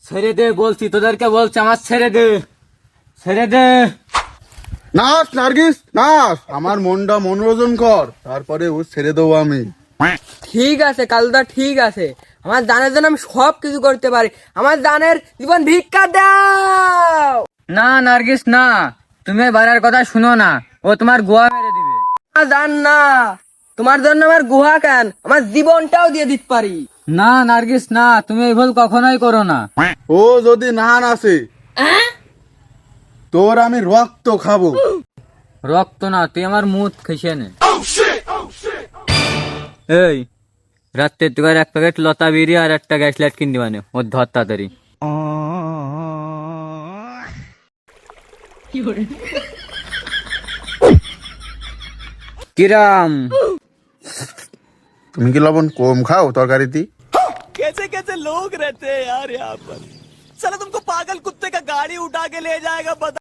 ছেড়ে দে বলছি, তোদেরকে বলছি, আমার ছেড়ে দে, ছেড়ে দে। নাচ নার্গিস নাচ, আমার মনটা মনোরঞ্জন কর, তারপরে ও ছেড়ে দেবো আমি। ঠিক আছে কালুদা, ঠিক আছে। আমার জানের জন্য আমি সব কিছু করতে পারি। আমার জানের জীবন ভিক্ষা দাও। না নার্গিস না, তুমি বাড়ার কথা শুনো না, ও তোমার গোয়া মেরে দিবে। জান না, তোমার জন্য আমার গুহা কেন, আমার জীবনটাও দিয়ে দিতে পারি। না নার্গিস না, তুমি এই ভুল কখনোই করো না। ও যদি না নাচে তোর আমি রক্ত খাবো। রক্ত না, তুই আমার মুখ খেসে নে। এই রাত্রে তুই এক প্যাকেট লতা বিড়ি আর একটা গ্যাস লাইট কিনে দিবানে, ওর ধর তাড়াতাড়ি। কিরাম? তুমি কি লবণ কম খাও তরকারিতে? कैसे कैसे लोग रहते हैं यार यहाँ पर। साला तुमको पागल कुत्ते का गाड़ी उठा के ले जाएगा।